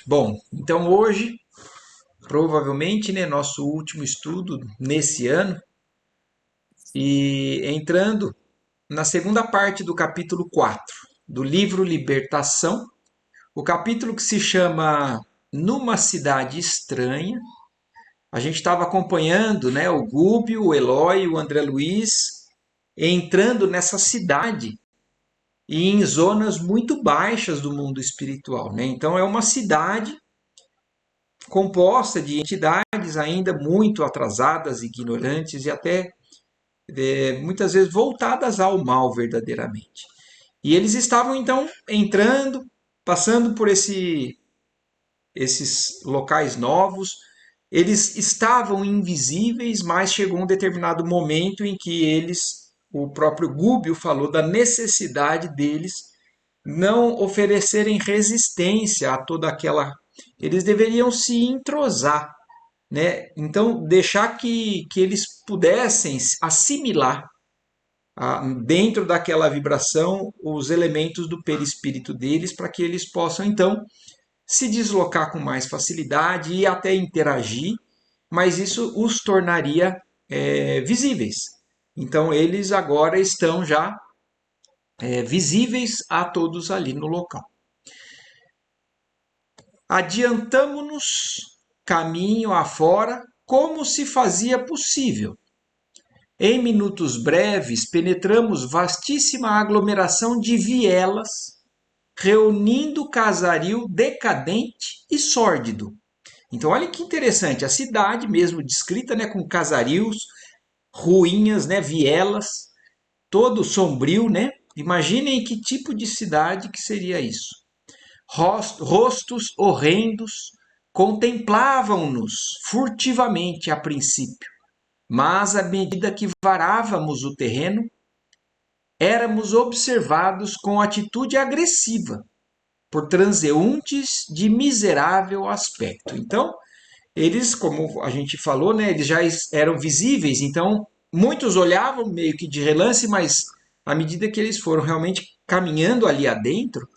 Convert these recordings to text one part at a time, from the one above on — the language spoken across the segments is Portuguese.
Bom, então hoje, provavelmente, né, nosso último estudo nesse ano e entrando na segunda parte do capítulo 4 do livro Libertação, o capítulo que se chama Numa Cidade Estranha. A gente estava acompanhando, né, o Gúbio, o Eloy, o André Luiz entrando nessa cidade e em zonas muito baixas do mundo espiritual, né? Então é uma cidade composta de entidades ainda muito atrasadas, ignorantes e até muitas vezes voltadas ao mal verdadeiramente. E eles estavam então entrando, passando por esses locais novos. Eles estavam invisíveis, mas chegou um determinado momento em que o próprio Gúbio falou da necessidade deles não oferecerem resistência a toda aquela. Eles deveriam se entrosar, né? Então, deixar que eles pudessem assimilar dentro daquela vibração os elementos do perispírito deles, para que eles possam, então, se deslocar com mais facilidade e até interagir, mas isso os tornaria visíveis. Então, eles agora estão já visíveis a todos ali no local. Adiantamo-nos caminho afora, como se fazia possível. Em minutos breves, penetramos vastíssima aglomeração de vielas, reunindo casario decadente e sórdido. Então, olha que interessante, a cidade mesmo descrita, né, com casarios, ruínas, né, vielas, todo sombrio, né? Imaginem que tipo de cidade que seria isso. Rostos horrendos contemplavam-nos furtivamente a princípio, mas à medida que varávamos o terreno, éramos observados com atitude agressiva por transeuntes de miserável aspecto. Então, eles, como a gente falou, né, eles já eram visíveis, então muitos olhavam meio que de relance, mas à medida que eles foram realmente caminhando ali adentro,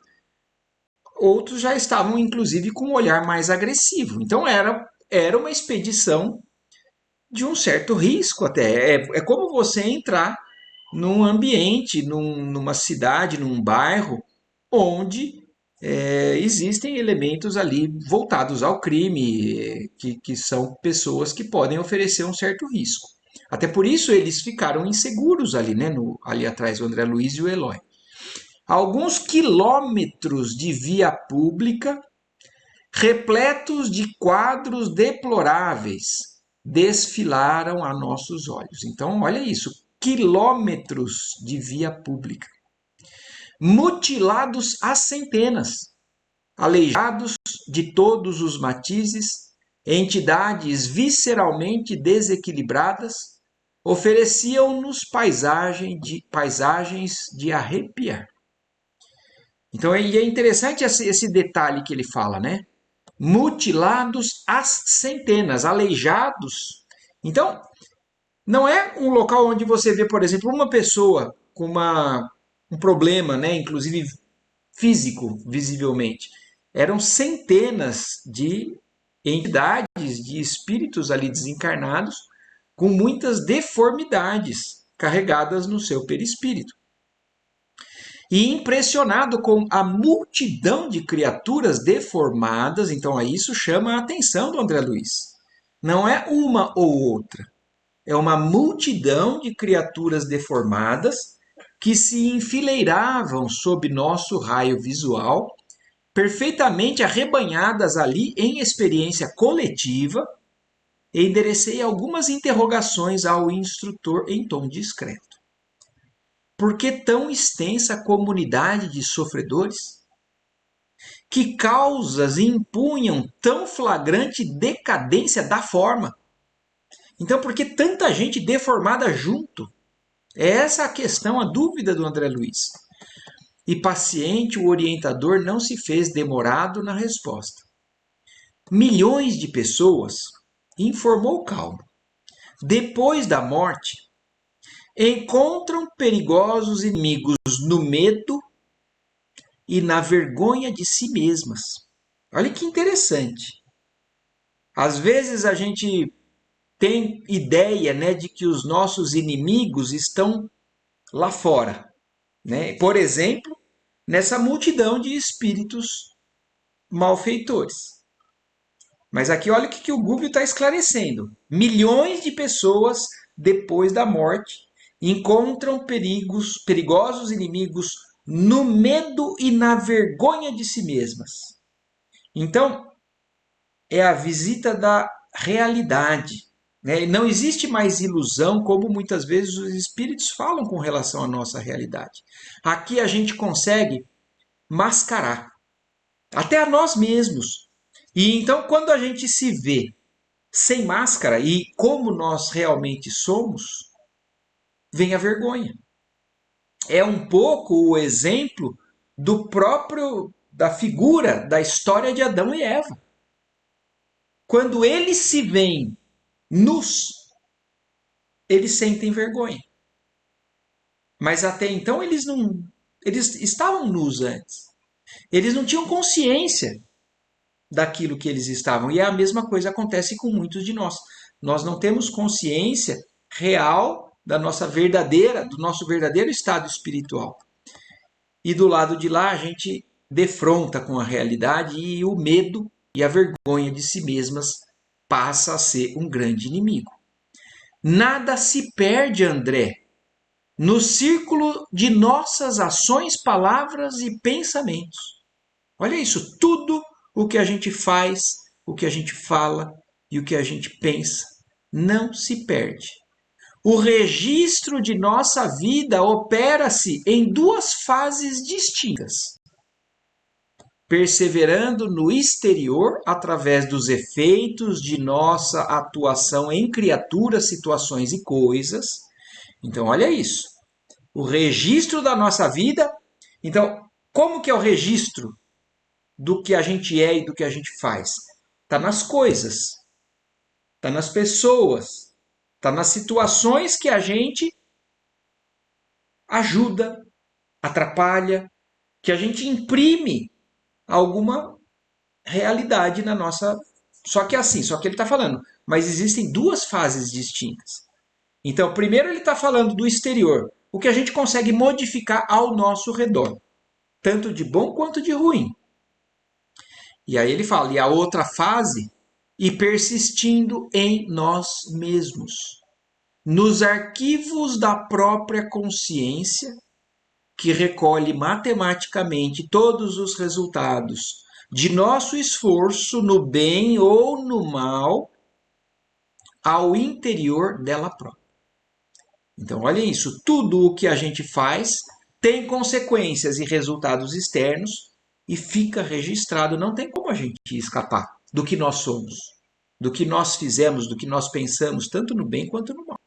outros já estavam inclusive com um olhar mais agressivo. Então era uma expedição de um certo risco até. É como você entrar num ambiente, numa cidade, num bairro, onde existem elementos ali voltados ao crime, que são pessoas que podem oferecer um certo risco. Até por isso eles ficaram inseguros ali, né? Ali atrás, o André Luiz e o Eloy. Alguns quilômetros de via pública, repletos de quadros deploráveis, desfilaram a nossos olhos. Então, olha isso, quilômetros de via pública, mutilados às centenas, aleijados de todos os matizes, entidades visceralmente desequilibradas, ofereciam-nos paisagens de arrepiar. Então, é interessante esse detalhe que ele fala, né? Mutilados às centenas, aleijados. Então, não é um local onde você vê, por exemplo, uma pessoa com um problema, né, inclusive físico, visivelmente. Eram centenas de entidades, de espíritos ali desencarnados, com muitas deformidades carregadas no seu perispírito. E impressionado com a multidão de criaturas deformadas, então isso chama a atenção do André Luiz. Não é uma ou outra, é uma multidão de criaturas deformadas que se enfileiravam sob nosso raio visual, perfeitamente arrebanhadas ali em experiência coletiva, e enderecei algumas interrogações ao instrutor em tom discreto. Por que tão extensa comunidade de sofredores? Que causas impunham tão flagrante decadência da forma? Então, por que tanta gente deformada junto? É essa a questão, a dúvida do André Luiz. E paciente, o orientador não se fez demorado na resposta. Milhões de pessoas, informou calmo, depois da morte, encontram perigosos inimigos no medo e na vergonha de si mesmas. Olha que interessante. Às vezes a gente tem ideia, né, de que os nossos inimigos estão lá fora, né? Por exemplo, nessa multidão de espíritos malfeitores. Mas aqui olha o que o Google está esclarecendo. Milhões de pessoas, depois da morte, encontram perigosos inimigos no medo e na vergonha de si mesmas. Então, é a visita da realidade. Né? Não existe mais ilusão, como muitas vezes os espíritos falam com relação à nossa realidade. Aqui a gente consegue mascarar, até a nós mesmos. E então, quando a gente se vê sem máscara e como nós realmente somos, vem a vergonha. É um pouco o exemplo da figura da história de Adão e Eva. Quando eles se veem nus, eles sentem vergonha. Mas até então eles estavam nus antes. Eles não tinham consciência daquilo que eles estavam. E a mesma coisa acontece com muitos de nós. Nós não temos consciência real do nosso verdadeiro estado espiritual. E do lado de lá a gente defronta com a realidade e o medo e a vergonha de si mesmas passa a ser um grande inimigo. Nada se perde, André, no círculo de nossas ações, palavras e pensamentos. Olha isso, tudo o que a gente faz, o que a gente fala e o que a gente pensa não se perde. O registro de nossa vida opera-se em duas fases distintas. Perseverando no exterior através dos efeitos de nossa atuação em criaturas, situações e coisas. Então, olha isso. O registro da nossa vida. Então, como que é o registro do que a gente é e do que a gente faz? Está nas coisas, está nas pessoas, está nas situações que a gente ajuda, atrapalha, que a gente imprime alguma realidade na nossa. Só que é assim, só que ele está falando, mas existem duas fases distintas. Então, primeiro ele está falando do exterior, o que a gente consegue modificar ao nosso redor, tanto de bom quanto de ruim. E aí ele fala, e a outra fase, e persistindo em nós mesmos, nos arquivos da própria consciência, que recolhe matematicamente todos os resultados de nosso esforço no bem ou no mal ao interior dela própria. Então, olha isso, tudo o que a gente faz tem consequências e resultados externos e fica registrado, não tem como a gente escapar do que nós somos, do que nós fizemos, do que nós pensamos, tanto no bem quanto no mal.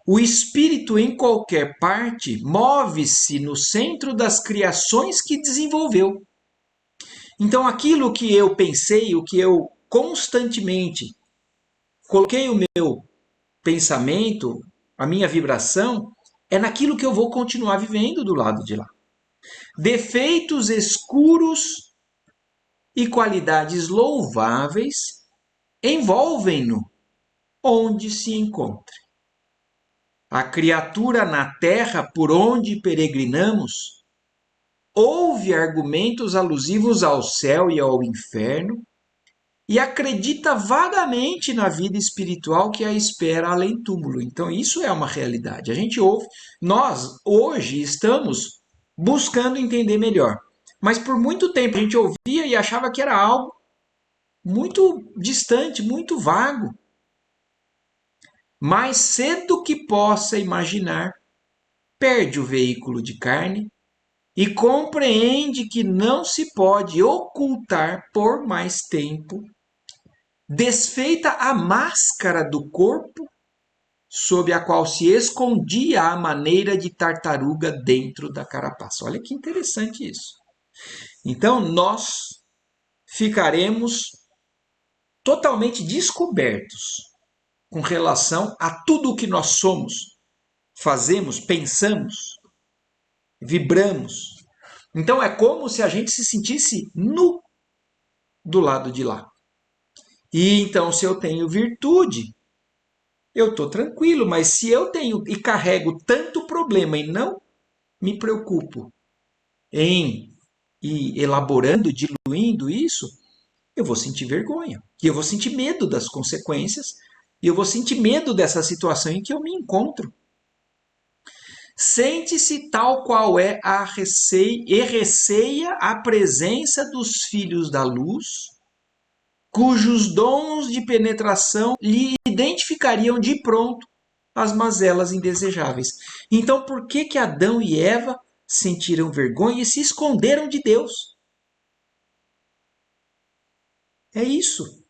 O espírito, em qualquer parte, move-se no centro das criações que desenvolveu. Então, aquilo que eu pensei, o que eu constantemente coloquei o meu pensamento, a minha vibração, é naquilo que eu vou continuar vivendo do lado de lá. Defeitos escuros e qualidades louváveis envolvem-no onde se encontre. A criatura na terra por onde peregrinamos ouve argumentos alusivos ao céu e ao inferno e acredita vagamente na vida espiritual que a espera além túmulo. Então, isso é uma realidade. A gente ouve, nós hoje estamos buscando entender melhor. Mas por muito tempo a gente ouvia e achava que era algo muito distante, muito vago. Mais cedo que possa imaginar, perde o veículo de carne e compreende que não se pode ocultar por mais tempo, desfeita a máscara do corpo sob a qual se escondia a maneira de tartaruga dentro da carapaça. Olha que interessante isso. Então nós ficaremos totalmente descobertos com relação a tudo o que nós somos, fazemos, pensamos, vibramos. Então é como se a gente se sentisse nu do lado de lá. E então, se eu tenho virtude, eu estou tranquilo, mas se eu tenho e carrego tanto problema e não me preocupo em ir elaborando, diluindo isso, eu vou sentir vergonha. E eu vou sentir medo das consequências. E eu vou sentir medo dessa situação em que eu me encontro. Sente-se tal qual é a receia, e receia a presença dos filhos da luz, cujos dons de penetração lhe identificariam de pronto as mazelas indesejáveis. Então, por que que Adão e Eva sentiram vergonha e se esconderam de Deus? É isso.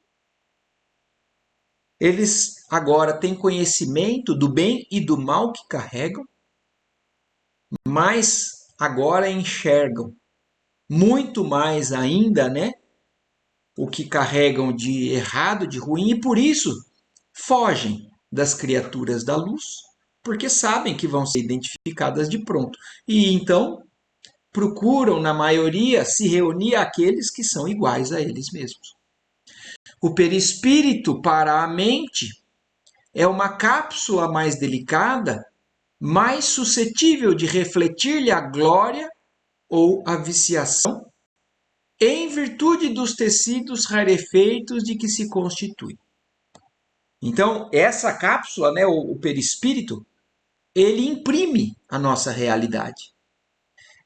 Eles agora têm conhecimento do bem e do mal que carregam, mas agora enxergam muito mais ainda, né, o que carregam de errado, de ruim, e por isso fogem das criaturas da luz, porque sabem que vão ser identificadas de pronto. E então procuram, na maioria, se reunir àqueles que são iguais a eles mesmos. O perispírito para a mente é uma cápsula mais delicada, mais suscetível de refletir-lhe a glória ou a viciação, em virtude dos tecidos rarefeitos de que se constitui. Então, essa cápsula, né, o perispírito, ele imprime a nossa realidade.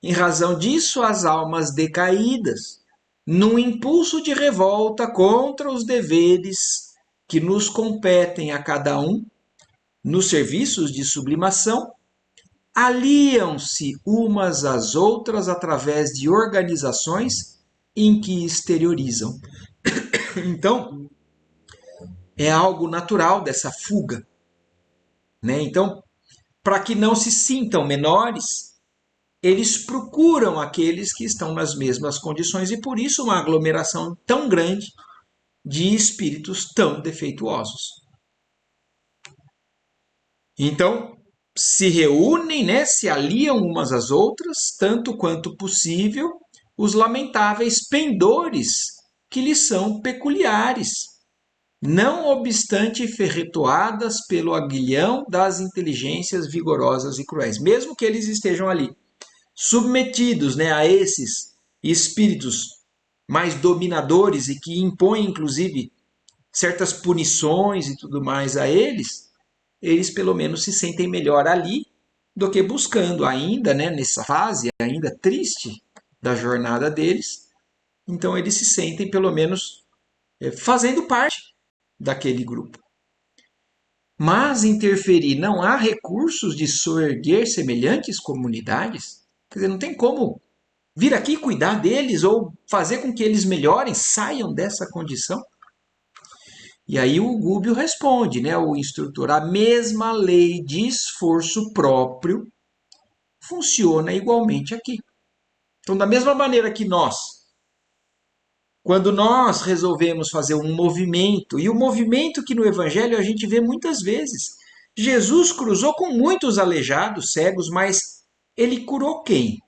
Em razão disso, as almas decaídas, num impulso de revolta contra os deveres que nos competem a cada um, nos serviços de sublimação, aliam-se umas às outras através de organizações em que exteriorizam. Então, é algo natural dessa fuga, né? Então, para que não se sintam menores, eles procuram aqueles que estão nas mesmas condições e por isso uma aglomeração tão grande de espíritos tão defeituosos. Então, se reúnem, né, se aliam umas às outras, tanto quanto possível, os lamentáveis pendores que lhes são peculiares, não obstante ferretoadas pelo aguilhão das inteligências vigorosas e cruéis, mesmo que eles estejam ali submetidos, né, a esses espíritos mais dominadores e que impõem, inclusive, certas punições e tudo mais a eles, eles pelo menos se sentem melhor ali do que buscando ainda, né, nessa fase ainda triste da jornada deles. Então eles se sentem pelo menos fazendo parte daquele grupo. Mas interferir, não há recursos de soerguer semelhantes comunidades? Quer dizer, não tem como vir aqui cuidar deles ou fazer com que eles melhorem, saiam dessa condição? E aí o Gúbio responde, né, o instrutor, a mesma lei de esforço próprio funciona igualmente aqui. Então, da mesma maneira que nós, quando nós resolvemos fazer um movimento, e o movimento que no Evangelho a gente vê muitas vezes, Jesus cruzou com muitos aleijados, cegos, mas ele curou quem?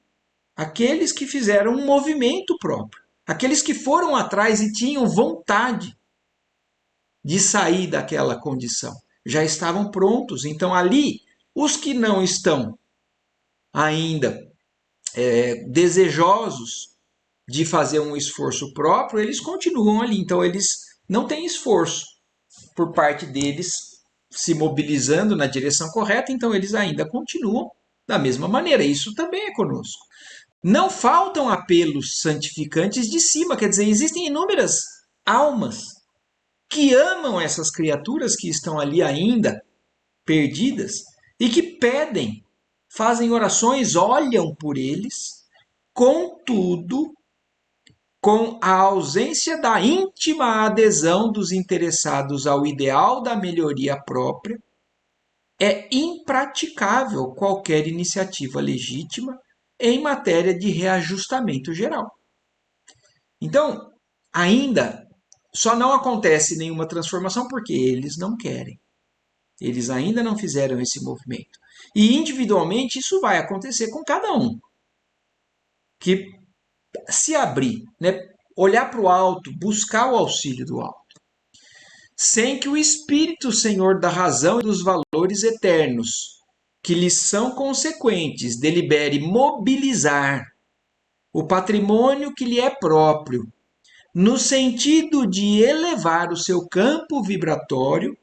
Aqueles que fizeram um movimento próprio, aqueles que foram atrás e tinham vontade de sair daquela condição, já estavam prontos. Então, ali, os que não estão ainda desejosos de fazer um esforço próprio, eles continuam ali. Então, eles não têm esforço por parte deles se mobilizando na direção correta, então eles ainda continuam da mesma maneira. Isso também é conosco. Não faltam apelos santificantes de cima, quer dizer, existem inúmeras almas que amam essas criaturas que estão ali ainda perdidas e que pedem, fazem orações, olham por eles, contudo, com a ausência da íntima adesão dos interessados ao ideal da melhoria própria, é impraticável qualquer iniciativa legítima em matéria de reajustamento geral. Então, ainda só não acontece nenhuma transformação porque eles não querem. Eles ainda não fizeram esse movimento. E individualmente isso vai acontecer com cada um que se abrir, né, olhar para o alto, buscar o auxílio do alto, sem que o Espírito Senhor da razão e dos valores eternos, que lhes são consequentes, delibere mobilizar o patrimônio que lhe é próprio, no sentido de elevar o seu campo vibratório,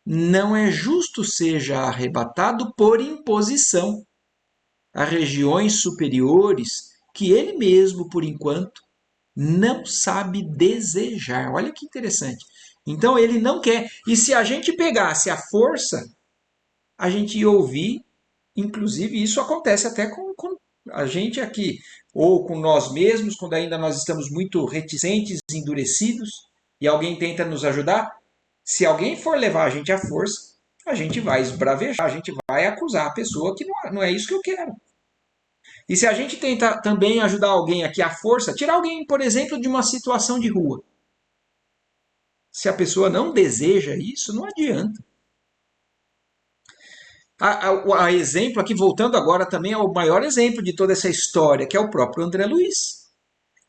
não é justo seja arrebatado por imposição a regiões superiores que ele mesmo, por enquanto, não sabe desejar. Olha que interessante. Então ele não quer. E se a gente pegasse a força, a gente ia ouvir, inclusive isso acontece até com a gente aqui, ou com nós mesmos, quando ainda nós estamos muito reticentes, endurecidos, e alguém tenta nos ajudar. Se alguém for levar a gente à força, a gente vai esbravejar, a gente vai acusar a pessoa que não é isso que eu quero. E se a gente tenta também ajudar alguém aqui à força, tirar alguém, por exemplo, de uma situação de rua. Se a pessoa não deseja isso, não adianta. A exemplo aqui, voltando agora também ao maior exemplo de toda essa história, que é o próprio André Luiz.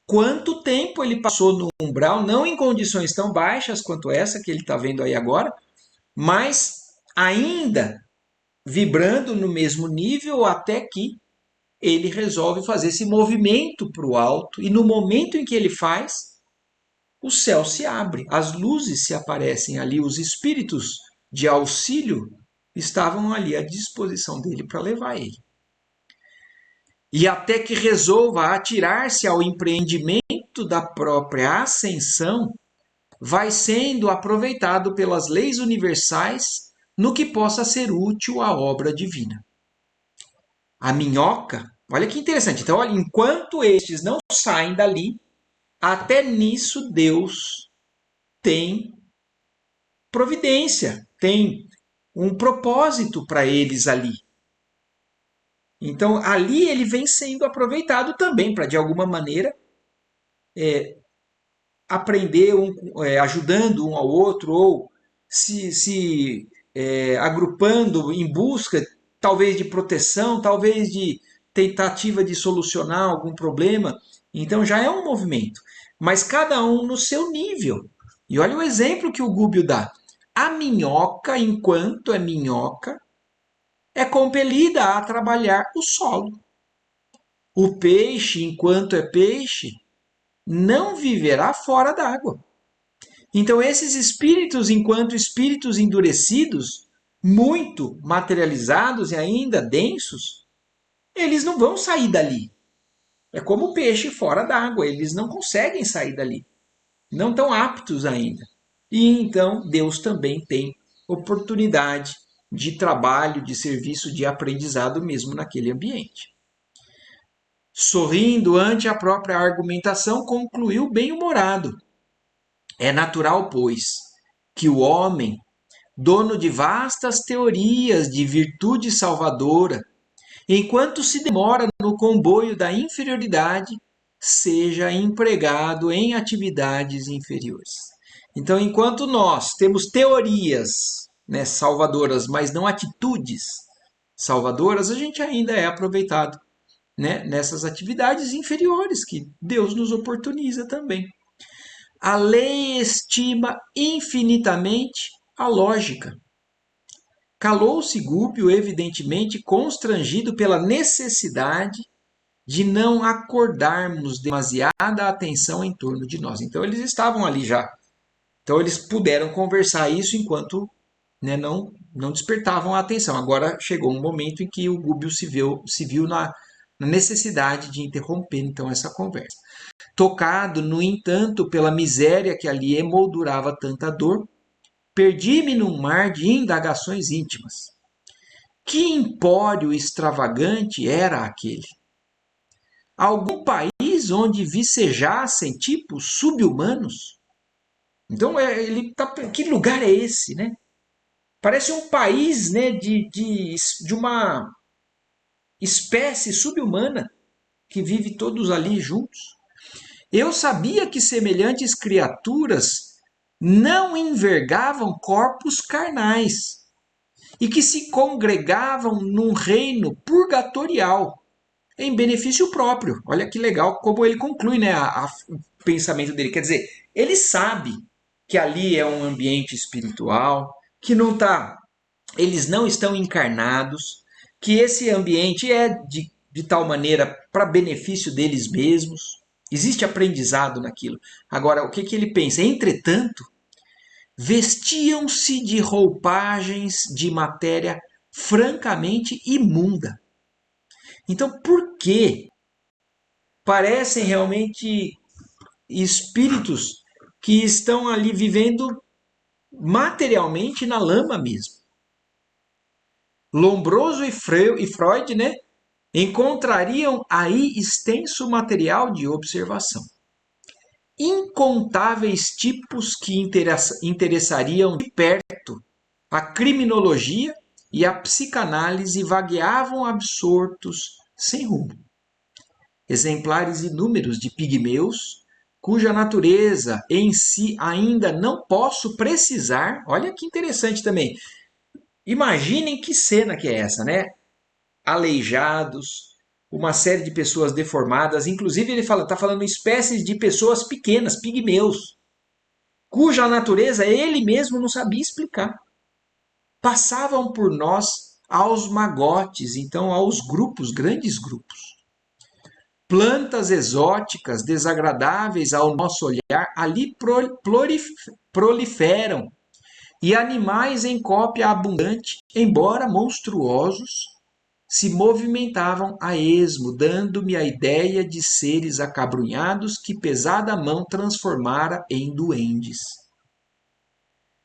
Quanto tempo ele passou no umbral, não em condições tão baixas quanto essa que ele está vendo aí agora, mas ainda vibrando no mesmo nível até que ele resolve fazer esse movimento para o alto, e no momento em que ele faz, o céu se abre, as luzes se aparecem ali, os espíritos de auxílio estavam ali à disposição dele para levar ele. E até que resolva atirar-se ao empreendimento da própria ascensão, vai sendo aproveitado pelas leis universais no que possa ser útil à obra divina. A minhoca, olha que interessante. Então, olha, enquanto estes não saem dali, até nisso Deus tem providência, tem um propósito para eles ali. Então, ali ele vem sendo aproveitado também para, de alguma maneira, aprender, ajudando um ao outro, ou se agrupando em busca, talvez de proteção, talvez de tentativa de solucionar algum problema. Então, já é um movimento. Mas cada um no seu nível. E olha o exemplo que o Gúbio dá. A minhoca, enquanto é minhoca, é compelida a trabalhar o solo. O peixe, enquanto é peixe, não viverá fora d'água. Então, esses espíritos, enquanto espíritos endurecidos, muito materializados e ainda densos, eles não vão sair dali. É como o peixe fora d'água, eles não conseguem sair dali. Não estão aptos ainda. E então, Deus também tem oportunidade de trabalho, de serviço, de aprendizado mesmo naquele ambiente. Sorrindo ante a própria argumentação, concluiu bem-humorado. É natural, pois, que o homem, dono de vastas teorias de virtude salvadora, enquanto se demora no comboio da inferioridade, seja empregado em atividades inferiores. Então, enquanto nós temos teorias, né, salvadoras, mas não atitudes salvadoras, a gente ainda é aproveitado, né, nessas atividades inferiores que Deus nos oportuniza também. A lei estima infinitamente a lógica. Calou-se Gúbio, evidentemente constrangido pela necessidade de não acordarmos demasiada atenção em torno de nós. Então eles estavam ali já. Então eles puderam conversar isso enquanto, né, não despertavam a atenção. Agora chegou um momento em que o Gúbio se viu na necessidade de interromper então essa conversa. Tocado, no entanto, pela miséria que ali emoldurava tanta dor, perdi-me num mar de indagações íntimas. Que empório extravagante era aquele? Algum país onde vicejassem tipos sub-humanos? Então, ele tá, que lugar é esse, né? Parece um país, né, de uma espécie sub-humana que vive todos ali juntos. Eu sabia que semelhantes criaturas não envergavam corpos carnais e que se congregavam num reino purgatorial em benefício próprio. Olha que legal como ele conclui, né? pensamento dele. Quer dizer, ele sabe que ali é um ambiente espiritual, que não tá, eles não estão encarnados, que esse ambiente é de tal maneira para benefício deles mesmos. Existe aprendizado naquilo. Agora, o que, que ele pensa? Entretanto, vestiam-se de roupagens de matéria francamente imunda. Então, por que parecem realmente espíritos que estão ali vivendo materialmente na lama mesmo? Lombroso e Freud, né, encontrariam aí extenso material de observação. Incontáveis tipos que interessariam de perto a criminologia e a psicanálise vagueavam absortos sem rumo. Exemplares inúmeros de pigmeus, cuja natureza em si ainda não posso precisar. Olha que interessante também. Imaginem que cena que é essa, né? Aleijados, uma série de pessoas deformadas, inclusive ele está falando espécies de pessoas pequenas, pigmeus, cuja natureza ele mesmo não sabia explicar. Passavam por nós aos magotes, então aos grupos, grandes grupos. Plantas exóticas, desagradáveis ao nosso olhar, ali proliferam. E animais em cópia abundante, embora monstruosos, se movimentavam a esmo, dando-me a ideia de seres acabrunhados que pesada mão transformara em duendes.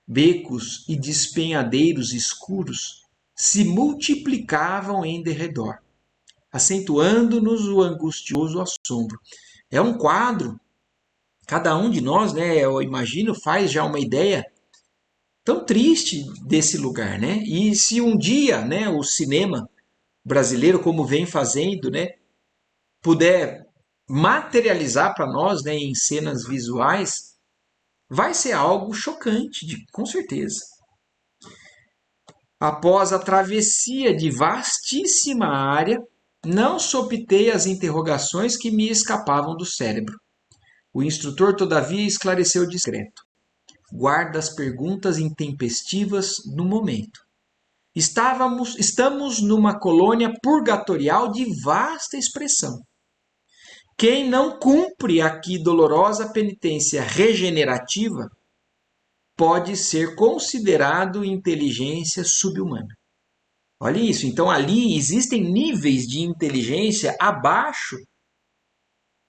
Becos e despenhadeiros escuros se multiplicavam em derredor, acentuando-nos o angustioso assombro. É um quadro, cada um de nós, né, eu imagino, faz já uma ideia tão triste desse lugar, né? E se um dia, né, o cinema brasileiro, como vem fazendo, né, puder materializar para nós, né, em cenas visuais, vai ser algo chocante, com certeza. Após a travessia de vastíssima área, não sopitei as interrogações que me escapavam do cérebro. O instrutor, todavia, esclareceu discreto. Guarda as perguntas intempestivas no momento. Estamos numa colônia purgatorial de vasta expressão. Quem não cumpre aqui dolorosa penitência regenerativa pode ser considerado inteligência subhumana. Olha isso, então ali existem níveis de inteligência abaixo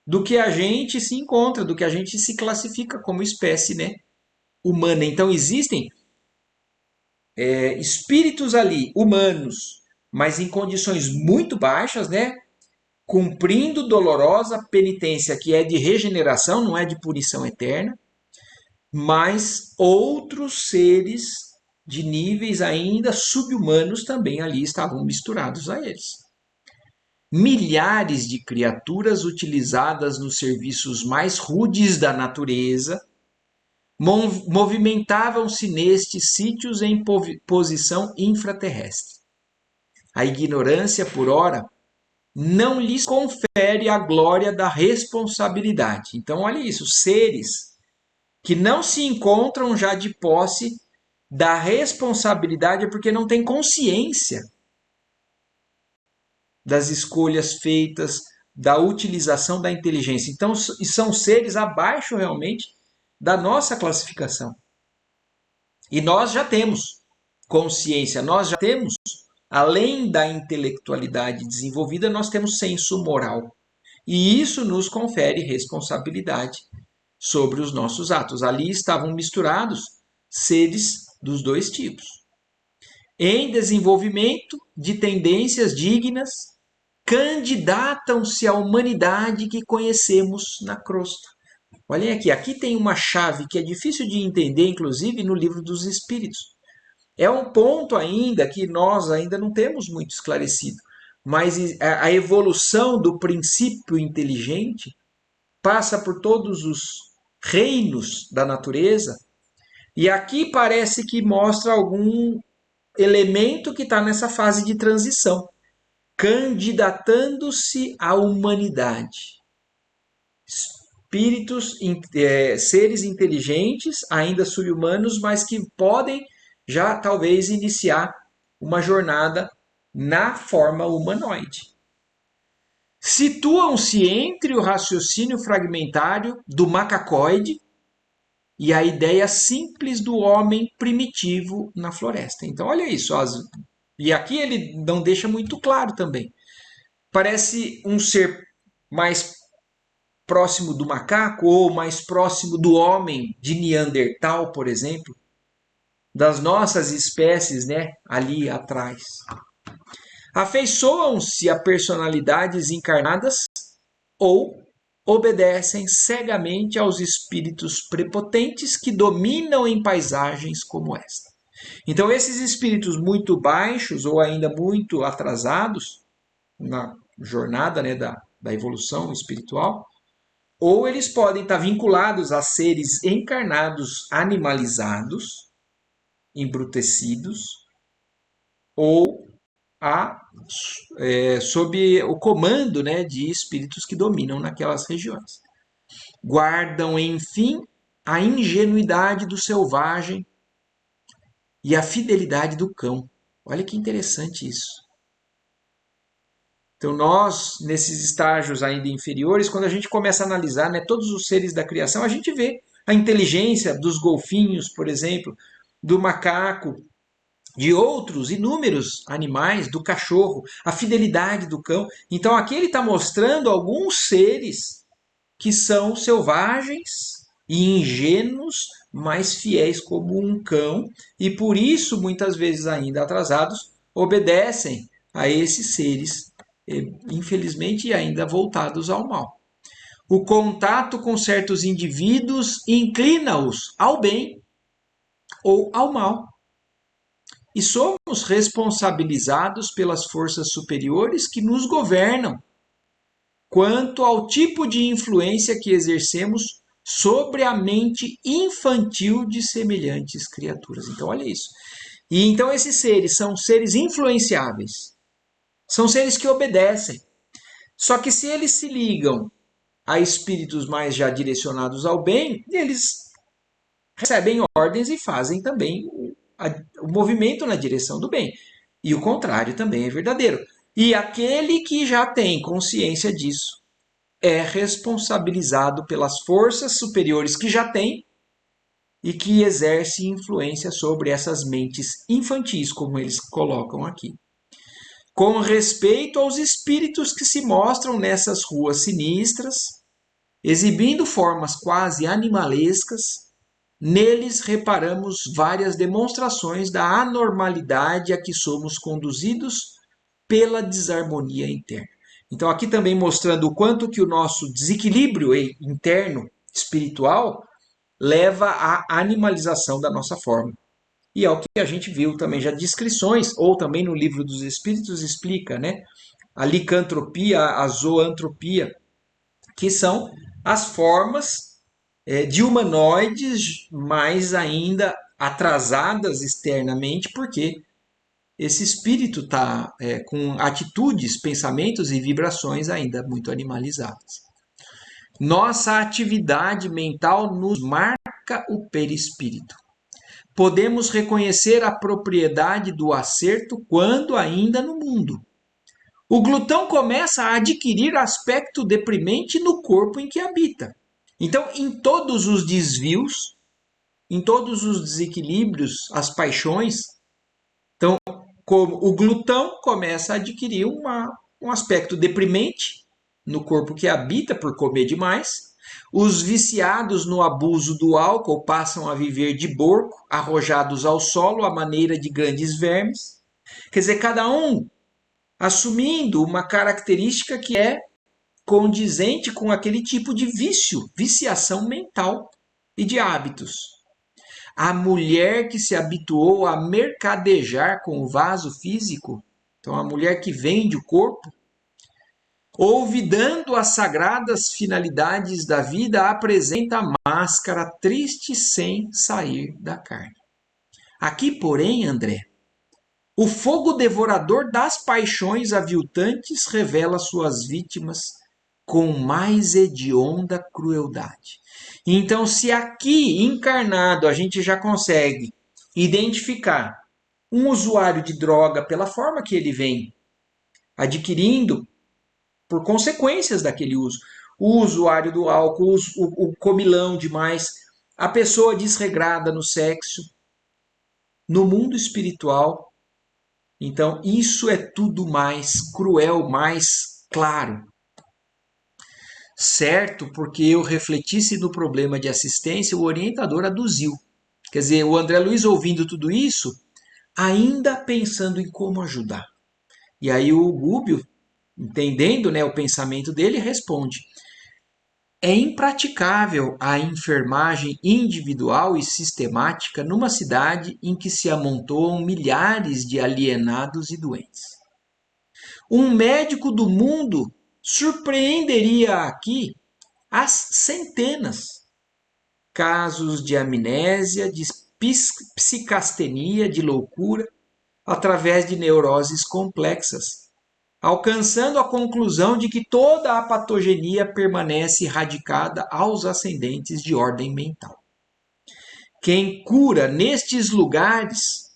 do que a gente se encontra, do que a gente se classifica como espécie, né, humana. Então existem espíritos ali, humanos, mas em condições muito baixas, né, cumprindo dolorosa penitência que é de regeneração, não é de punição eterna, mas outros seres de níveis ainda subhumanos também ali estavam misturados a eles. Milhares de criaturas utilizadas nos serviços mais rudes da natureza movimentavam-se nestes sítios em posição infraterrestre. A ignorância, por ora, não lhes confere a glória da responsabilidade. Então, olha isso, seres que não se encontram já de posse da responsabilidade porque não têm consciência das escolhas feitas, da utilização da inteligência. Então, são seres abaixo realmente da nossa classificação. E nós já temos consciência, nós já temos, além da intelectualidade desenvolvida, nós temos senso moral. E isso nos confere responsabilidade sobre os nossos atos. Ali estavam misturados seres dos dois tipos. Em desenvolvimento de tendências dignas, candidatam-se à humanidade que conhecemos na crosta. Olhem aqui, aqui tem uma chave que é difícil de entender, inclusive no livro dos Espíritos. É um ponto ainda que nós ainda não temos muito esclarecido, mas a evolução do princípio inteligente passa por todos os reinos da natureza, e aqui parece que mostra algum elemento que está nessa fase de transição, candidatando-se à humanidade. espíritos, seres inteligentes, ainda subhumanos, mas que podem já talvez iniciar uma jornada na forma humanoide. Situam-se entre o raciocínio fragmentário do macacoide e a ideia simples do homem primitivo na floresta. Então, olha isso. E aqui ele não deixa muito claro também. Parece um ser mais próximo do macaco ou mais próximo do homem de Neandertal, por exemplo, das nossas espécies, né, ali atrás. Afeiçoam-se a personalidades encarnadas ou obedecem cegamente aos espíritos prepotentes que dominam em paisagens como esta. Então, esses espíritos muito baixos ou ainda muito atrasados na jornada, né, da evolução espiritual, ou eles podem estar vinculados a seres encarnados animalizados, embrutecidos, ou sob o comando, né, de espíritos que dominam naquelas regiões. Guardam, enfim, a ingenuidade do selvagem e a fidelidade do cão. Olha que interessante isso. Então, nós, nesses estágios ainda inferiores, quando a gente começa a analisar, né, todos os seres da criação, a gente vê a inteligência dos golfinhos, por exemplo, do macaco, de outros inúmeros animais, do cachorro, a fidelidade do cão. Então, aqui ele está mostrando alguns seres que são selvagens e ingênuos, mas fiéis como um cão, e por isso, muitas vezes ainda atrasados, obedecem a esses seres, infelizmente ainda voltados ao mal. O contato com certos indivíduos inclina-os ao bem ou ao mal. E somos responsabilizados pelas forças superiores que nos governam, quanto ao tipo de influência que exercemos sobre a mente infantil de semelhantes criaturas. Então, olha isso. E então esses seres são seres influenciáveis. São seres que obedecem. Só que se eles se ligam a espíritos mais já direcionados ao bem, eles recebem ordens e fazem também o movimento na direção do bem. E o contrário também é verdadeiro. E aquele que já tem consciência disso é responsabilizado pelas forças superiores que já tem e que exerce influência sobre essas mentes infantis, como eles colocam aqui. Com respeito aos espíritos que se mostram nessas ruas sinistras, exibindo formas quase animalescas, neles reparamos várias demonstrações da anormalidade a que somos conduzidos pela desarmonia interna. Então, aqui também mostrando o quanto que o nosso desequilíbrio interno espiritual leva à animalização da nossa forma. E é o que a gente viu também já descrições, ou também no livro dos Espíritos explica, né? A licantropia, a zoantropia, que são as formas de humanoides mais ainda atrasadas externamente, porque esse espírito está com atitudes, pensamentos e vibrações ainda muito animalizadas. Nossa atividade mental nos marca o perispírito. Podemos reconhecer a propriedade do acerto quando ainda no mundo. O glutão começa a adquirir aspecto deprimente no corpo em que habita. Então, em todos os desvios, em todos os desequilíbrios, as paixões, então, como o glutão começa a adquirir um aspecto deprimente no corpo que habita por comer demais. Os viciados no abuso do álcool passam a viver de borco, arrojados ao solo à maneira de grandes vermes. Quer dizer, cada um assumindo uma característica que é condizente com aquele tipo de vício, viciação mental e de hábitos. A mulher que se habituou a mercadejar com o vaso físico, então a mulher que vende o corpo, olvidando as sagradas finalidades da vida, apresenta a máscara triste sem sair da carne. Aqui, porém, André, o fogo devorador das paixões aviltantes revela suas vítimas com mais hedionda crueldade. Então, se aqui encarnado a gente já consegue identificar um usuário de droga pela forma que ele vem adquirindo por consequências daquele uso, o usuário do álcool, o comilão demais, a pessoa desregrada no sexo, no mundo espiritual, então isso é tudo mais cruel, mais claro. Certo, porque eu refletisse no problema de assistência, o orientador aduziu. Quer dizer, o André Luiz ouvindo tudo isso, ainda pensando em como ajudar. E aí o Gúbio, entendendo, né, o pensamento dele, responde: é impraticável a enfermagem individual e sistemática numa cidade em que se amontoam milhares de alienados e doentes. Um médico do mundo surpreenderia aqui as centenas. Casos de amnésia, de psicastenia, de loucura, através de neuroses complexas, alcançando a conclusão de que toda a patogenia permanece radicada aos ascendentes de ordem mental. Quem cura nestes lugares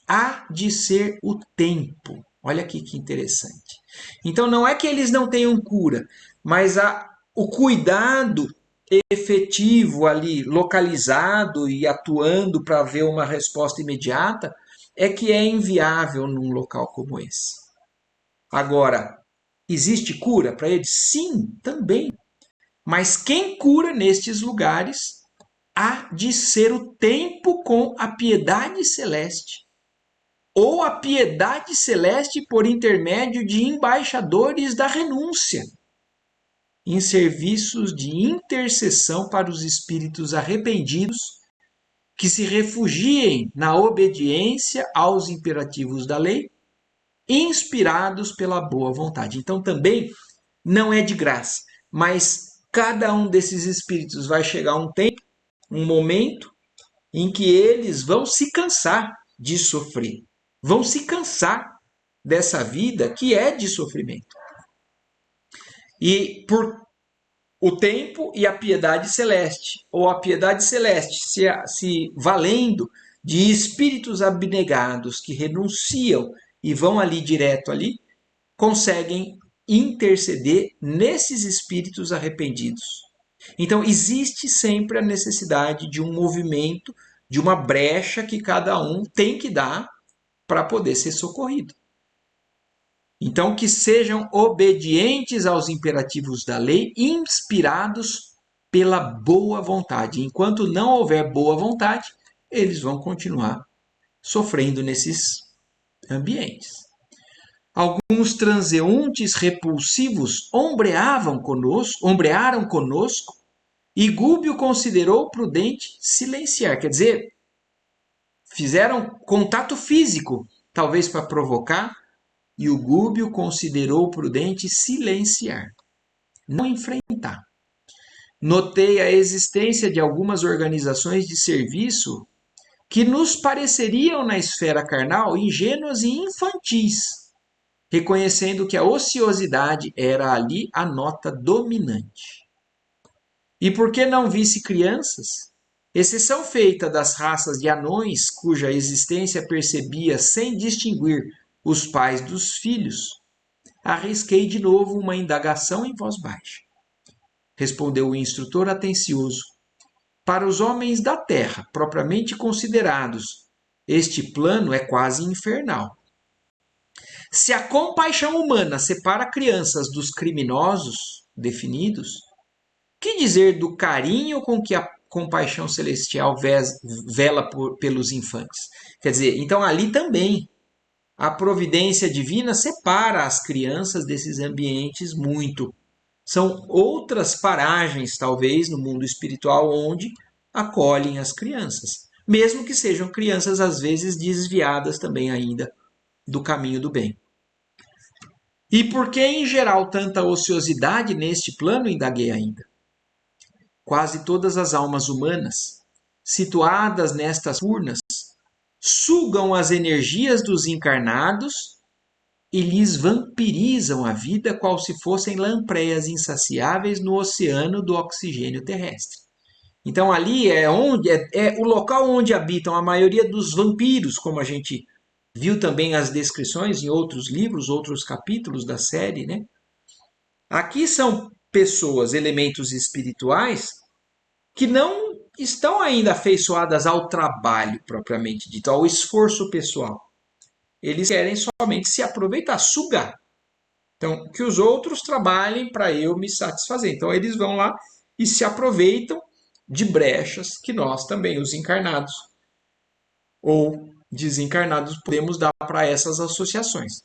há de ser o tempo. Olha aqui que interessante. Então não é que eles não tenham cura, mas o cuidado efetivo ali, localizado e atuando para ver uma resposta imediata, é que é inviável num local como esse. Agora, existe cura para eles? Sim, também. Mas quem cura nestes lugares há de ser o tempo com a piedade celeste, ou a piedade celeste por intermédio de embaixadores da renúncia, em serviços de intercessão para os espíritos arrependidos que se refugiem na obediência aos imperativos da lei, inspirados pela boa vontade. Então também não é de graça, mas cada um desses espíritos vai chegar um tempo, um momento em que eles vão se cansar de sofrer, vão se cansar dessa vida que é de sofrimento. E por o tempo e a piedade celeste, ou a piedade celeste se valendo de espíritos abnegados que renunciam e vão ali direto ali, conseguem interceder nesses espíritos arrependidos. Então existe sempre a necessidade de um movimento, de uma brecha que cada um tem que dar para poder ser socorrido. Então, que sejam obedientes aos imperativos da lei, inspirados pela boa vontade. Enquanto não houver boa vontade, eles vão continuar sofrendo nesses ambientes. Alguns transeuntes repulsivos ombrearam conosco, e Gúbio considerou prudente silenciar. Quer dizer, fizeram contato físico, talvez para provocar, e o Gúbio considerou prudente silenciar, não enfrentar. Notei a existência de algumas organizações de serviço que nos pareceriam na esfera carnal ingênuas e infantis, reconhecendo que a ociosidade era ali a nota dominante. E por que não visse crianças? Exceção feita das raças de anões, cuja existência percebia sem distinguir os pais dos filhos, arrisquei de novo uma indagação em voz baixa. Respondeu o instrutor atencioso. Para os homens da terra, propriamente considerados, este plano é quase infernal. Se a compaixão humana separa crianças dos criminosos definidos, que dizer do carinho com que a compaixão celestial vela pelos infantes? Quer dizer, então ali também a providência divina separa as crianças desses ambientes muito. São outras paragens, talvez, no mundo espiritual, onde acolhem as crianças. Mesmo que sejam crianças, às vezes, desviadas também ainda do caminho do bem. E por que, em geral, tanta ociosidade neste plano? Indaguei ainda. Quase todas as almas humanas, situadas nestas urnas, sugam as energias dos encarnados e lhes vampirizam a vida qual se fossem lampreias insaciáveis no oceano do oxigênio terrestre. Então ali é o local onde habitam a maioria dos vampiros, como a gente viu também as descrições em outros livros, outros capítulos da série, né? Aqui são pessoas, elementos espirituais, que não estão ainda afeiçoadas ao trabalho propriamente dito, ao esforço pessoal. Eles querem somente se aproveitar, sugar. Então, que os outros trabalhem para eu me satisfazer. Então, eles vão lá e se aproveitam de brechas que nós também, os encarnados ou desencarnados, podemos dar para essas associações.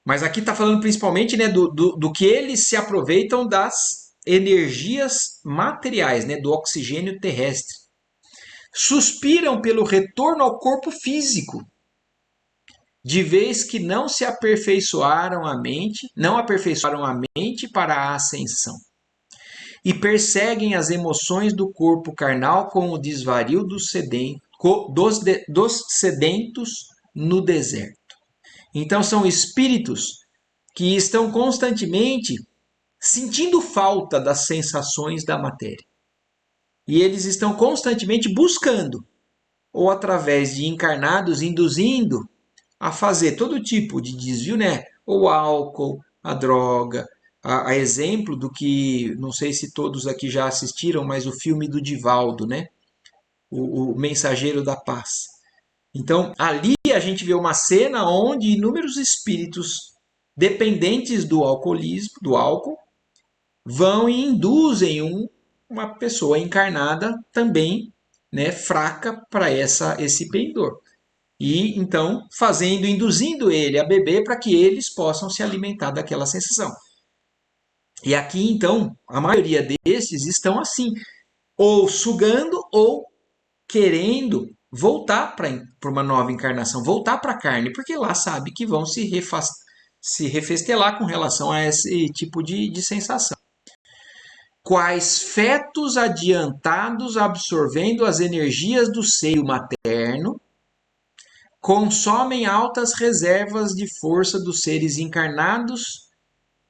Mas aqui está falando principalmente, né, do que eles se aproveitam das energias materiais, né, do oxigênio terrestre. Suspiram pelo retorno ao corpo físico, de vez que não se aperfeiçoaram a mente, não aperfeiçoaram a mente para a ascensão. E perseguem as emoções do corpo carnal com o desvario dos sedentos no deserto. Então são espíritos que estão constantemente sentindo falta das sensações da matéria. E eles estão constantemente buscando, ou através de encarnados, induzindo a fazer todo tipo de desvio, né? O álcool, a droga, a exemplo do que, não sei se todos aqui já assistiram, mas o filme do Divaldo, né? O Mensageiro da Paz. Então, ali a gente vê uma cena onde inúmeros espíritos dependentes do alcoolismo, do álcool, vão e induzem uma pessoa encarnada também, né, fraca para esse pendor. E então induzindo ele a beber para que eles possam se alimentar daquela sensação. E aqui então a maioria desses estão assim, ou sugando ou querendo voltar para uma nova encarnação, voltar para a carne, porque lá sabe que vão se refestelar com relação a esse tipo de sensação. Quais fetos adiantados absorvendo as energias do seio materno consomem altas reservas de força dos seres encarnados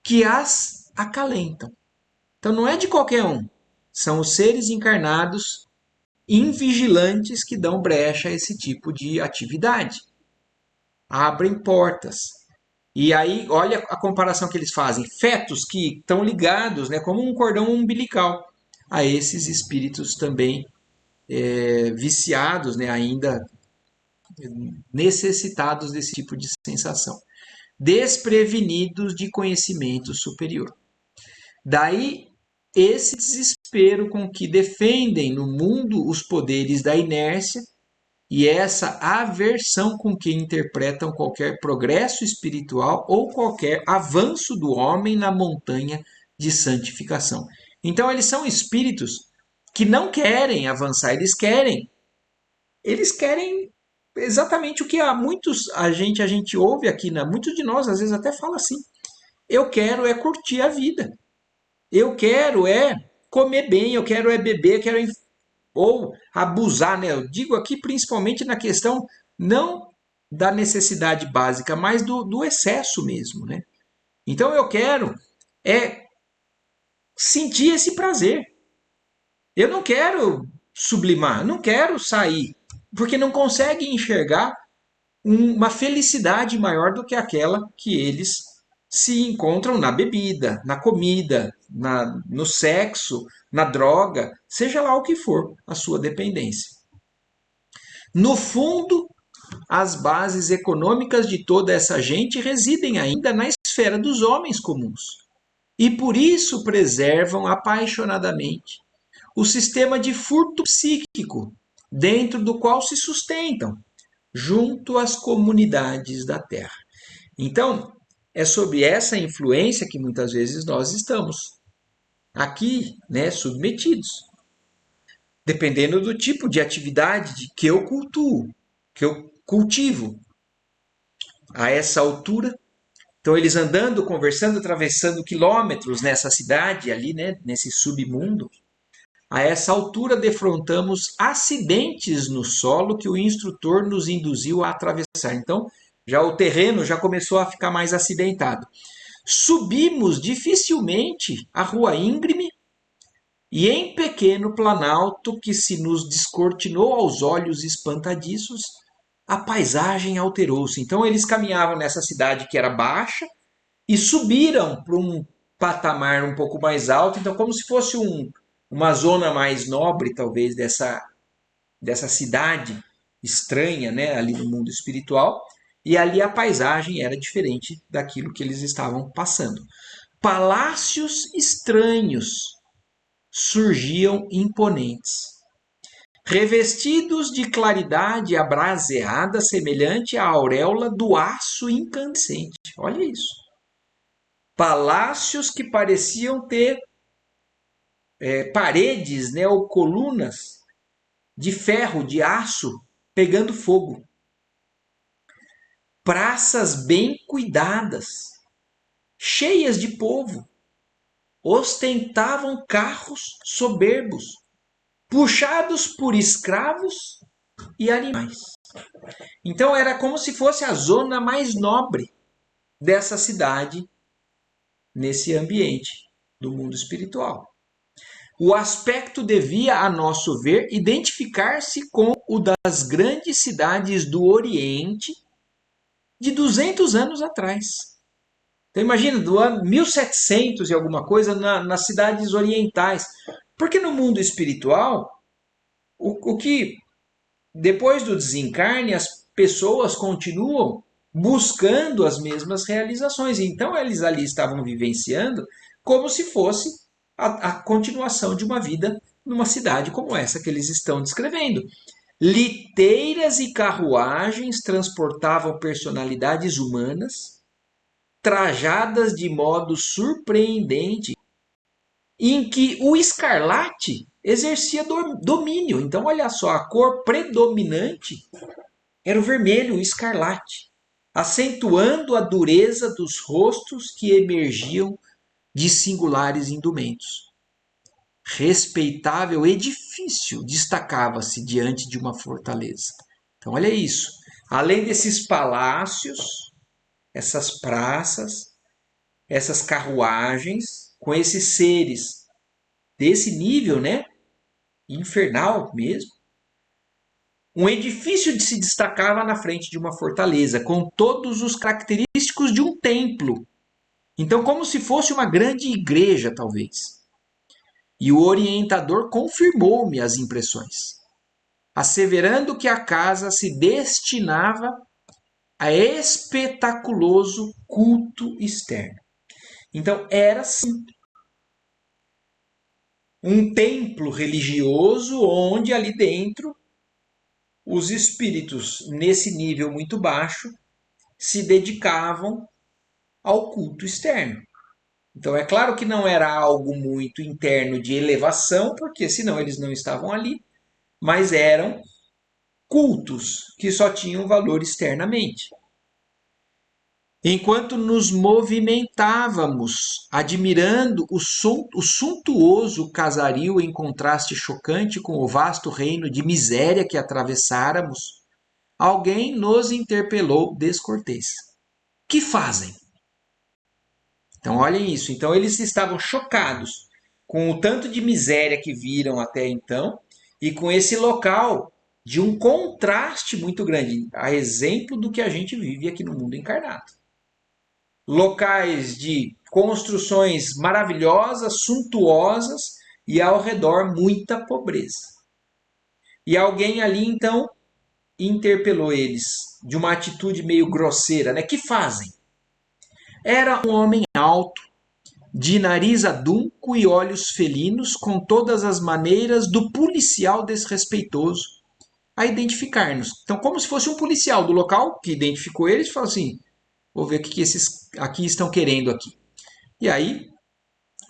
que as acalentam. Então não é de qualquer um, são os seres encarnados invigilantes que dão brecha a esse tipo de atividade. Abrem portas. E aí, olha a comparação que eles fazem. Fetos que estão ligados, né, como um cordão umbilical, a esses espíritos também viciados, né, ainda necessitados desse tipo de sensação. Desprevenidos de conhecimento superior. Daí esse desespero com que defendem no mundo os poderes da inércia e essa aversão com que interpretam qualquer progresso espiritual ou qualquer avanço do homem na montanha de santificação. Então eles são espíritos que não querem avançar, eles querem exatamente o que a gente ouve aqui, né? Muitos de nós às vezes até fala assim: eu quero é curtir a vida. Eu quero é comer bem, eu quero é beber, ou abusar, né? Eu digo aqui principalmente na questão não da necessidade básica, mas do excesso mesmo, né? Então eu quero é sentir esse prazer. Eu não quero sublimar, não quero sair, porque não consegue enxergar uma felicidade maior do que aquela que eles se encontram na bebida, na comida, no sexo, na droga, seja lá o que for a sua dependência. No fundo, as bases econômicas de toda essa gente residem ainda na esfera dos homens comuns. E por isso preservam apaixonadamente o sistema de furto psíquico dentro do qual se sustentam, junto às comunidades da Terra. Então, é sob essa influência que muitas vezes nós estamos aqui, né, submetidos. Dependendo do tipo de atividade que eu cultuo, que eu cultivo. A essa altura, então eles andando, conversando, atravessando quilômetros nessa cidade ali, né, nesse submundo. A essa altura defrontamos acidentes no solo que o instrutor nos induziu a atravessar. Então, Já o terreno já começou a ficar mais acidentado. Subimos dificilmente a rua íngreme e em pequeno planalto que se nos descortinou aos olhos espantadiços, a paisagem alterou-se. Então eles caminhavam nessa cidade que era baixa e subiram para um patamar um pouco mais alto, então como se fosse uma zona mais nobre, talvez, dessa cidade estranha, né, ali no mundo espiritual, e ali a paisagem era diferente daquilo que eles estavam passando. Palácios estranhos surgiam imponentes, revestidos de claridade abraseada, semelhante à auréola do aço incandescente. Olha isso. Palácios que pareciam ter paredes, né, ou colunas de ferro, de aço, pegando fogo. Praças bem cuidadas, cheias de povo, ostentavam carros soberbos, puxados por escravos e animais. Então era como se fosse a zona mais nobre dessa cidade, nesse ambiente do mundo espiritual. O aspecto devia, a nosso ver, identificar-se com o das grandes cidades do Oriente de 200 anos atrás. Então imagina, do ano 1700 e alguma coisa, nas cidades orientais. Porque no mundo espiritual, o que depois do desencarne, as pessoas continuam buscando as mesmas realizações. Então eles ali estavam vivenciando como se fosse a continuação de uma vida numa cidade como essa que eles estão descrevendo. Liteiras e carruagens transportavam personalidades humanas, trajadas de modo surpreendente, em que o escarlate exercia domínio. Então, olha só, a cor predominante era o vermelho, o escarlate, acentuando a dureza dos rostos que emergiam de singulares indumentos. Respeitável edifício destacava-se diante de uma fortaleza. Então, olha isso. Além desses palácios, essas praças, essas carruagens, com esses seres desse nível, né? Infernal mesmo. Um edifício se destacava na frente de uma fortaleza, com todos os característicos de um templo. Então, como se fosse uma grande igreja, talvez. E o orientador confirmou-me as impressões, asseverando que a casa se destinava a espetaculoso culto externo. Então, era sim um templo religioso onde ali dentro os espíritos, nesse nível muito baixo, se dedicavam ao culto externo. Então, é claro que não era algo muito interno de elevação, porque senão eles não estavam ali, mas eram cultos que só tinham valor externamente. Enquanto nos movimentávamos, admirando o suntuoso casario em contraste chocante com o vasto reino de miséria que atravessáramos, alguém nos interpelou descortês. Que fazem? Então, olhem isso. Então, eles estavam chocados com o tanto de miséria que viram até então e com esse local de um contraste muito grande, a exemplo do que a gente vive aqui no mundo encarnado. Locais de construções maravilhosas, suntuosas e ao redor muita pobreza. E alguém ali então interpelou eles de uma atitude meio grosseira, né? Que fazem? Era um homem alto, de nariz adunco e olhos felinos, com todas as maneiras do policial desrespeitoso a identificar-nos. Então, como se fosse um policial do local que identificou eles e falou assim: vou ver o que esses aqui estão querendo aqui. E aí,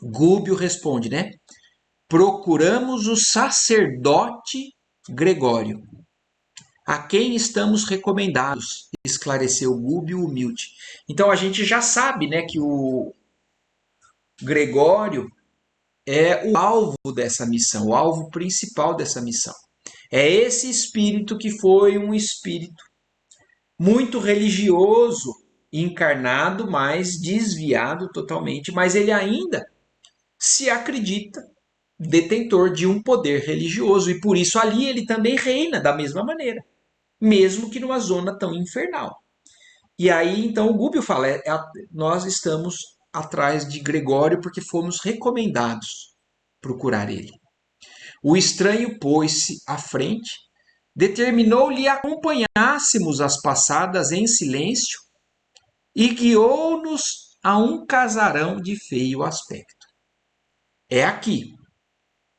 Gúbio responde, né? Procuramos o sacerdote Gregório, a quem estamos recomendados, esclareceu Gúbio humilde. Então a gente já sabe, né, que o Gregório é o alvo dessa missão, o alvo principal dessa missão. É esse espírito que foi um espírito muito religioso, encarnado, mas desviado totalmente, mas ele ainda se acredita detentor de um poder religioso e por isso ali ele também reina da mesma maneira, mesmo que numa zona tão infernal. E aí então o Gúbio fala: nós estamos atrás de Gregório porque fomos recomendados procurar ele. O estranho pôs-se à frente, determinou-lhe acompanhássemos as passadas em silêncio e guiou-nos a um casarão de feio aspecto. É aqui,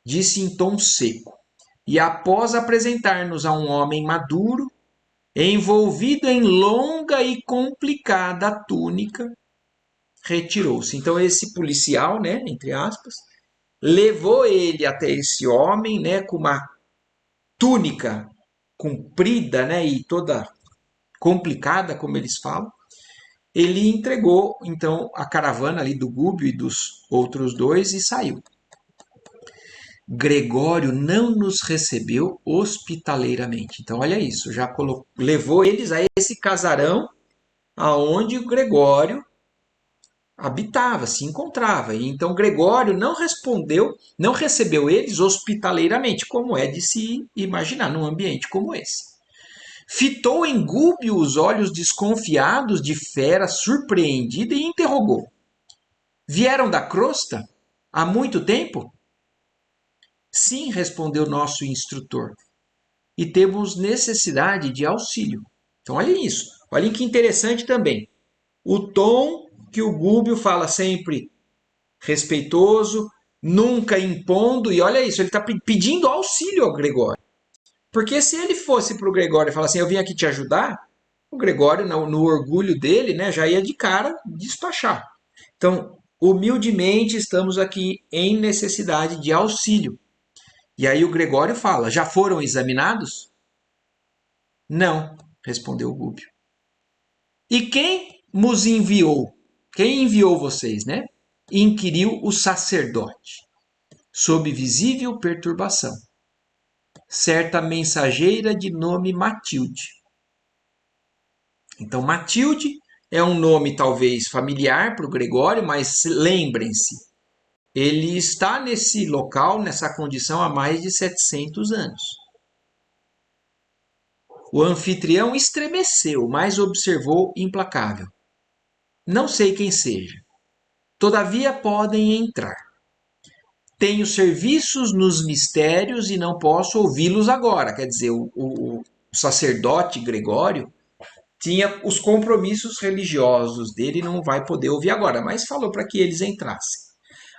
disse em tom seco, e após apresentar-nos a um homem maduro, envolvido em longa e complicada túnica, retirou-se. Então esse policial, né, entre aspas, levou ele até esse homem, né, com uma túnica comprida, né, e toda complicada, como eles falam. Ele entregou então a caravana ali do Gúbio e dos outros dois e saiu. Gregório não nos recebeu hospitaleiramente. Então, olha isso, já levou eles a esse casarão aonde o Gregório habitava, se encontrava. E então Gregório não respondeu, não recebeu eles hospitaleiramente, como é de se imaginar num ambiente como esse. Fitou em Gúbio os olhos desconfiados de fera surpreendida e interrogou: Vieram da crosta? Há muito tempo? Sim, respondeu nosso instrutor, e temos necessidade de auxílio. Então, olha isso. Olha que interessante também. O tom que o Gúbio fala sempre respeitoso, nunca impondo, e olha isso, ele está pedindo auxílio ao Gregório. Porque se ele fosse para o Gregório e falar assim, eu vim aqui te ajudar, o Gregório, no orgulho dele, né, já ia de cara despachar. Então, humildemente, estamos aqui em necessidade de auxílio. E aí o Gregório fala, já foram examinados? Não, respondeu o Gúbio. E quem nos enviou? Quem enviou vocês, né? Inquiriu o sacerdote, sob visível perturbação. Certa mensageira de nome Matilde. Então, Matilde é um nome talvez familiar para o Gregório, mas lembrem-se, ele está nesse local, nessa condição há mais de 700 anos. O anfitrião estremeceu, mas observou implacável. Não sei quem seja. Todavia podem entrar. Tenho serviços nos mistérios e não posso ouvi-los agora. Quer dizer, o sacerdote Gregório tinha os compromissos religiosos dele e não vai poder ouvir agora, mas falou para que eles entrassem.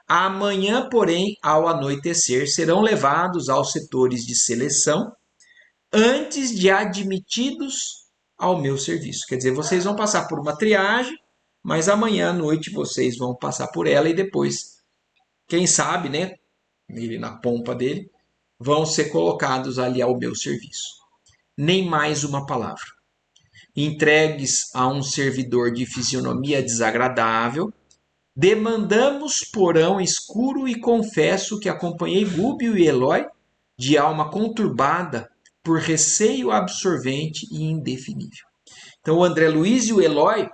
Amanhã, porém, ao anoitecer, serão levados aos setores de seleção antes de admitidos ao meu serviço. Quer dizer, vocês vão passar por uma triagem, mas amanhã à noite vocês vão passar por ela e depois, quem sabe, né, ele na pompa dele, vão ser colocados ali ao meu serviço. Nem mais uma palavra. Entregues a um servidor de fisionomia desagradável, demandamos porão escuro e confesso que acompanhei Gúbio e Eloy de alma conturbada por receio absorvente e indefinível. Então o André Luiz e o Eloy,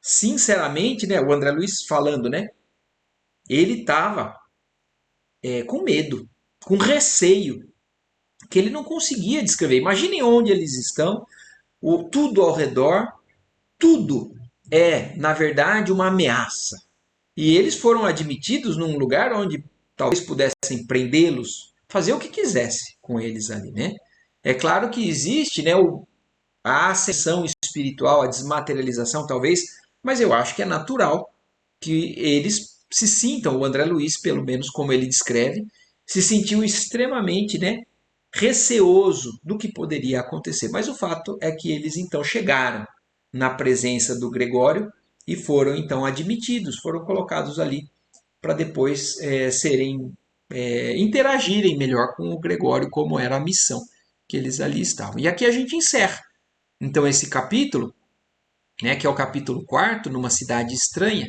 sinceramente, né, o André Luiz falando, né, ele estava com medo, com receio, que ele não conseguia descrever. Imaginem onde eles estão, tudo ao redor, tudo é, na verdade, uma ameaça. E eles foram admitidos num lugar onde talvez pudessem prendê-los, fazer o que quisesse com eles ali, né? É claro que existe, né, a ascensão espiritual, a desmaterialização talvez, mas eu acho que é natural que eles se sintam, o André Luiz, pelo menos como ele descreve, se sentiu extremamente, né, receoso do que poderia acontecer. Mas o fato é que eles então chegaram na presença do Gregório e foram então admitidos, foram colocados ali para depois serem interagirem melhor com o Gregório, como era a missão que eles ali estavam. E aqui a gente encerra então esse capítulo, né, que é o capítulo 4, numa cidade estranha.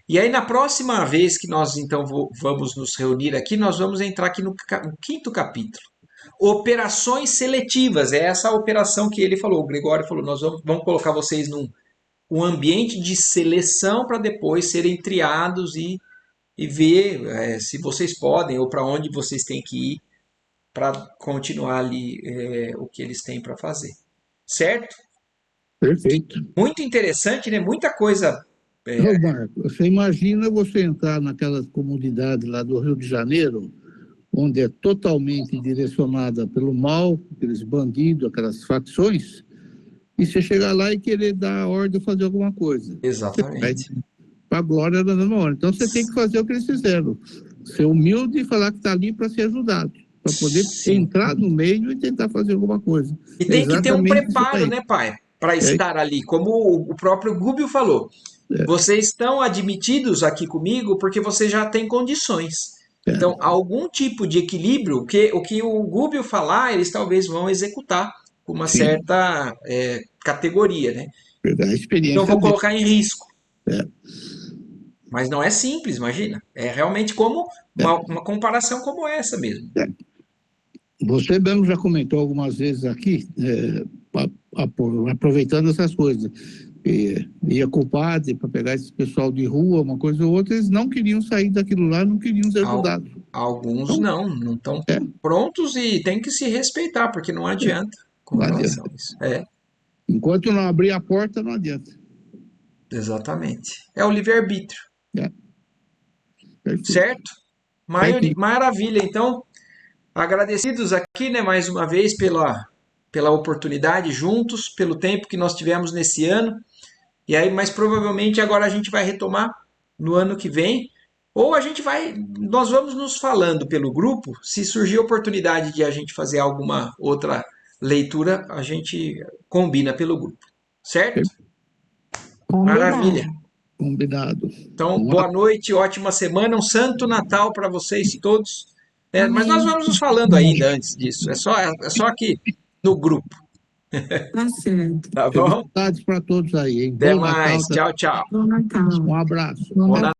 E aí na próxima vez que nós então vamos nos reunir aqui, nós vamos entrar aqui no quinto capítulo, operações seletivas. É essa operação que ele falou, o Gregório falou, nós vamos colocar vocês num um ambiente de seleção para depois serem triados e ver se vocês podem ou para onde vocês têm que ir para continuar ali o que eles têm para fazer. Certo? Perfeito. Muito interessante, né? Muita coisa. Ô, Marco, você imagina você entrar naquelas comunidades lá do Rio de Janeiro, onde é totalmente direcionada pelo mal, aqueles bandidos, aquelas facções, e você chegar lá e querer dar a ordem de fazer alguma coisa. Você vai Exatamente. para a glória da mesma hora. Então você tem que fazer o que eles fizeram. Ser humilde e falar que está ali para ser ajudado, para poder Sim. entrar no meio e tentar fazer alguma coisa. E É tem que ter um exatamente isso preparo, aí. né, pai? Para É, estar ali. Como o próprio Gúbio falou. é, Vocês estão admitidos aqui comigo porque você já tem condições. é. Então, algum tipo de equilíbrio, o que o Gúbio falar, eles talvez vão executar com uma Sim, certa categoria, né? pegar a Então, experiência vou dele. colocar em risco. É, Mas não é simples, imagina. É realmente como uma comparação como essa mesmo. é. Você mesmo já comentou algumas vezes aqui, aproveitando essas coisas, ia com o padre para pegar esse pessoal de rua, uma coisa ou outra, eles não queriam sair daquilo lá, não queriam ser Al- ajudados. Alguns Então, não estão é, prontos e tem que se respeitar, porque não adianta com não relação adianta. a isso. É, Enquanto não abrir a porta, não adianta. exatamente. É o livre-arbítrio, É, perfeito. certo? Certinho. Maravilha. Então, agradecidos aqui, né, mais uma vez pela oportunidade juntos, pelo tempo que nós tivemos nesse ano. E aí, mas provavelmente agora a gente vai retomar no ano que vem, ou nós vamos nos falando pelo grupo, se surgir a oportunidade de a gente fazer alguma outra leitura, a gente combina pelo grupo. Certo? Combinado. Maravilha. Combinado. Então, Um boa noite, ótima semana, um santo Natal para vocês todos. Mas nós Amém. vamos nos falando ainda antes disso. É só aqui no grupo, Tá certo. tá bom? Felicidades para todos aí, hein? Até Bom Natal. mais. Tchau, tchau. Bom Natal. Um abraço. Bom Bom Natal.